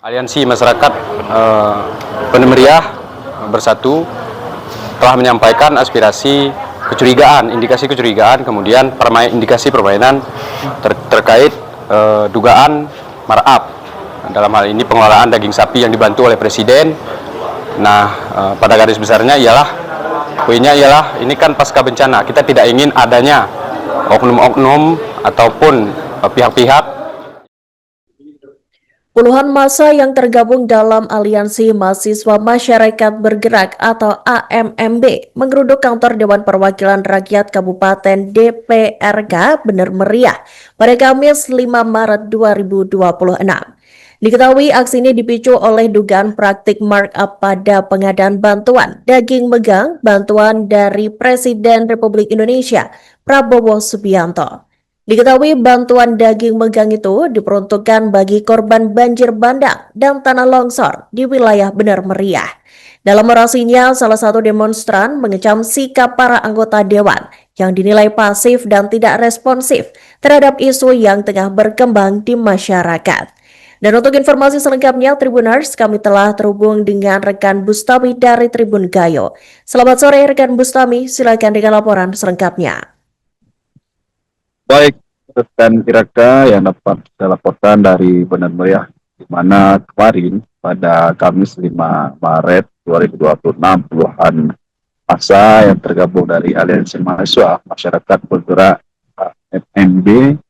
Aliansi Masyarakat Penemeriah Bersatu telah menyampaikan aspirasi kecurigaan, indikasi kecurigaan, kemudian indikasi permainan terkait dugaan markup. Dalam hal ini pengelolaan daging sapi yang dibantu oleh Presiden. Nah, pada garis besarnya poinnya ialah ini kan pasca bencana. Kita tidak ingin adanya oknum-oknum ataupun pihak-pihak. Puluhan massa yang tergabung dalam Aliansi Mahasiswa Masyarakat Bergerak atau AMMB menggeruduk kantor Dewan Perwakilan Rakyat Kabupaten DPRK Bener Meriah pada Kamis 5 Maret 2026. Diketahui aksi ini dipicu oleh dugaan praktik markup pada pengadaan bantuan daging megang bantuan dari Presiden Republik Indonesia Prabowo Subianto. Diketahui bantuan daging megang itu diperuntukkan bagi korban banjir bandang dan tanah longsor di wilayah Bener Meriah. Dalam orasinya, salah satu demonstran mengecam sikap para anggota dewan yang dinilai pasif dan tidak responsif terhadap isu yang tengah berkembang di masyarakat. Dan untuk informasi selengkapnya, Tribuners, kami telah terhubung dengan rekan Bustami dari Tribun Gayo. Selamat sore rekan Bustami, silakan dengan laporan selengkapnya. Baik, rekan Kiraka yang dapat saya laporkan dari Bener Meriah, di mana kemarin pada Kamis 5 Maret 2026 puluhan massa yang tergabung dari Aliansi Mahasiswa Masyarakat Bergerak AMMB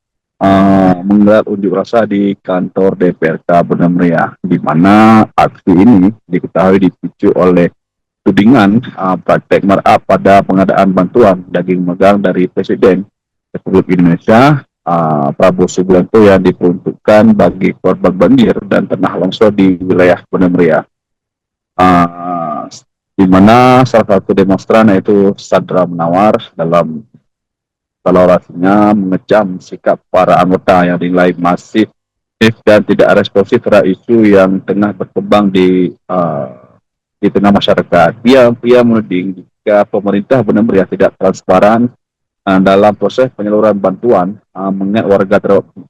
menggelar unjuk rasa di kantor DPRK Bener Meriah, di mana aksi ini diketahui dipicu oleh tudingan praktek markup pada pengadaan bantuan daging megang dari Presiden Republik Indonesia Prabowo Subianto yang diperuntukkan bagi korban banjir dan tanah longsor di wilayah Bener Meriah, di mana salah satu demonstran yaitu Sadra Menawar dalam orasinya mengecam sikap para anggota yang dinilai masif dan tidak responsif terhadap isu yang tengah berkembang di tengah masyarakat. Ia menuding jika pemerintah Bener Meriah tidak transparan dalam proses penyaluran bantuan, mengingat warga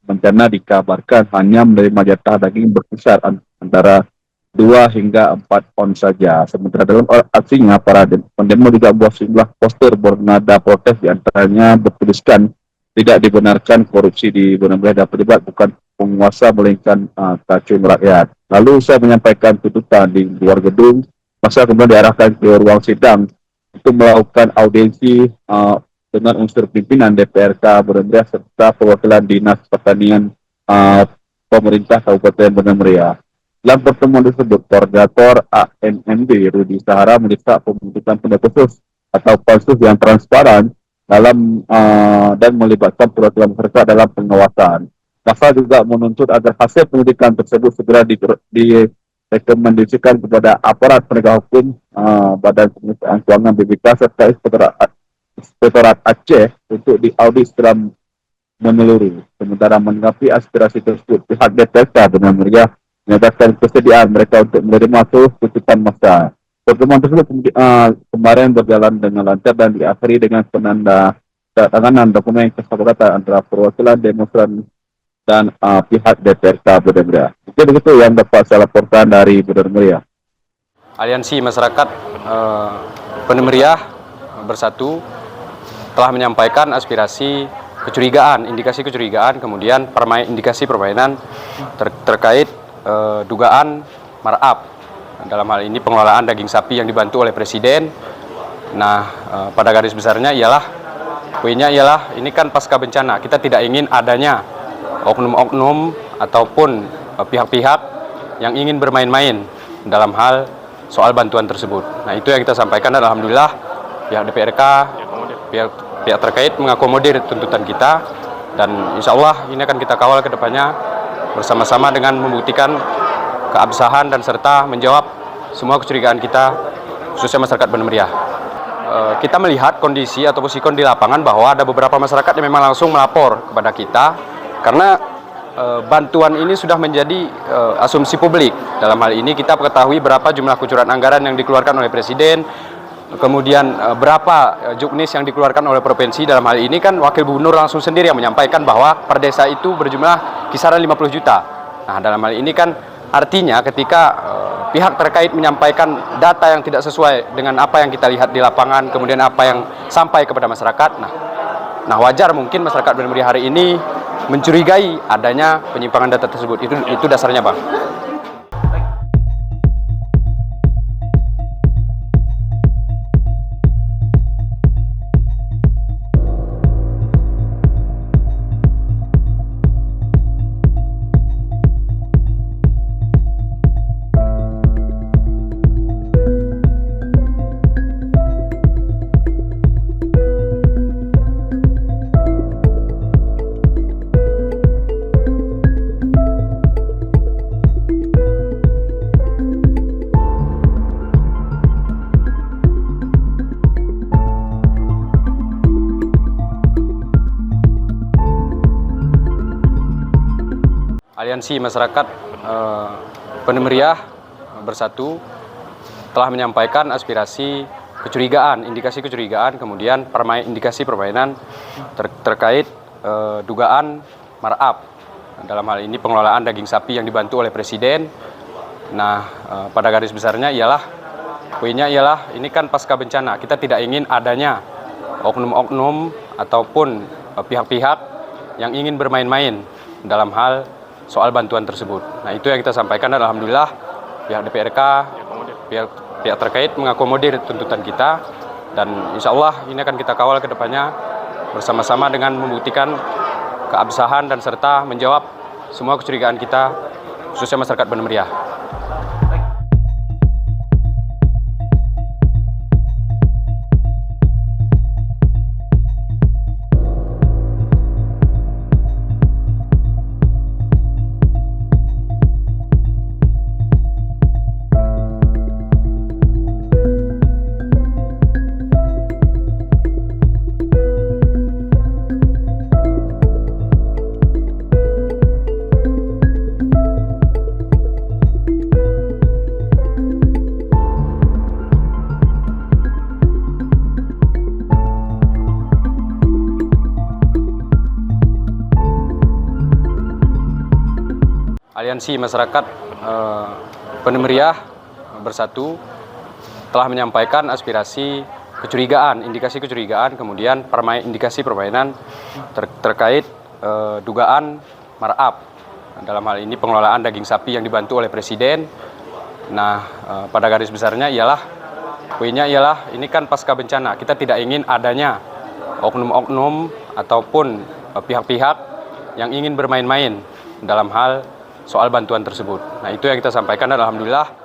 bencana dikabarkan hanya menerima jatah daging berkisar antara 2 hingga 4 on saja. Sementara dalam aksinya, para pendemo juga membuat sejumlah poster bernada protes, diantaranya bertuliskan tidak dibenarkan korupsi di Bener Meriah dan terlibat bukan penguasa melainkan kacung rakyat. Lalu saya menyampaikan tuntutan di luar gedung, masa kemudian diarahkan ke ruang sidang untuk melakukan audiensi dengan unsur pimpinan DPRK Bener Meriah serta perwakilan Dinas Pertanian pemerintah Kabupaten Bener Meriah. Dalam pertemuan tersebut, Koordinator AMMB Rudi Sahara mendesak pembentukan benda khusus atau pansus yang transparan dalam dan melibatkan perwakilan masyarakat dalam pengawasan. Masa juga menuntut agar hasil penyidikan tersebut segera direkomendasikan kepada aparat penegak hukum, Badan Pengusahaan Keuangan BPK serta Inspektorat Aceh untuk diaudit setelah menyeluruh. Sementara menanggapi aspirasi tersebut, pihak DPRK Bener Meriah menyatakan kesediaan mereka untuk menerima seluruh tuntutan massa. Pertemuan tersebut kemarin berjalan dengan lancar dan diakhiri dengan penandatanganan dokumen kesepakatan antara perwakilan demonstran dan pihak DPRK Bener Meriah. Begitu yang dapat saya laporkan dari Bener Meriah. Aliansi Masyarakat Penemeriah Bersatu telah menyampaikan aspirasi kecurigaan, indikasi kecurigaan, kemudian indikasi permainan terkait dugaan markup. Dalam hal ini pengelolaan daging sapi yang dibantu oleh Presiden. Nah, pada garis besarnya poinnya ialah ini kan pasca bencana. Kita tidak ingin adanya oknum-oknum ataupun pihak-pihak yang ingin bermain-main dalam hal soal bantuan tersebut. Nah, itu yang kita sampaikan dan alhamdulillah pihak DPRK, pihak terkait mengakomodir tuntutan kita, dan insya Allah ini akan kita kawal ke depannya bersama-sama dengan membuktikan keabsahan dan serta menjawab semua kecurigaan kita, khususnya masyarakat Bener Meriah. Kita melihat kondisi atau sikon di lapangan bahwa ada beberapa masyarakat yang memang langsung melapor kepada kita karena bantuan ini sudah menjadi asumsi publik. Dalam hal ini kita ketahui berapa jumlah kucuran anggaran yang dikeluarkan oleh Presiden, kemudian berapa juknis yang dikeluarkan oleh provinsi. Dalam hal ini kan Wakil Gubernur langsung sendiri yang menyampaikan bahwa per desa itu berjumlah kisaran 50 juta. Nah, dalam hal ini kan Artinya ketika pihak terkait menyampaikan data yang tidak sesuai dengan apa yang kita lihat di lapangan, kemudian apa yang sampai kepada masyarakat, nah wajar mungkin masyarakat Bener Meriah hari ini mencurigai adanya penyimpangan data tersebut. Itu dasarnya, Bang. Aliansi Masyarakat Bener Meriah Bersatu telah menyampaikan aspirasi kecurigaan, indikasi kecurigaan, kemudian indikasi permainan terkait dugaan markup. Dalam hal ini pengelolaan daging sapi yang dibantu oleh Presiden. Nah, pada garis besarnya poinnya ialah ini kan pasca bencana. Kita tidak ingin adanya oknum-oknum ataupun pihak-pihak yang ingin bermain-main dalam hal soal bantuan tersebut. Nah, itu yang kita sampaikan dan alhamdulillah pihak DPRK, pihak terkait mengakomodir tuntutan kita, dan insya Allah ini akan kita kawal ke depannya bersama-sama dengan membuktikan keabsahan dan serta menjawab semua kecurigaan kita, khususnya masyarakat Bener Meriah. Aliansi Masyarakat Bener Meriah Bersatu telah menyampaikan aspirasi kecurigaan, indikasi kecurigaan, kemudian indikasi permainan terkait dugaan markup. Dalam hal ini pengelolaan daging sapi yang dibantu oleh Presiden. Nah, pada garis besarnya poinnya ialah ini kan pasca bencana. Kita tidak ingin adanya oknum-oknum ataupun pihak-pihak yang ingin bermain-main dalam hal soal bantuan tersebut. Nah, itu yang kita sampaikan dan alhamdulillah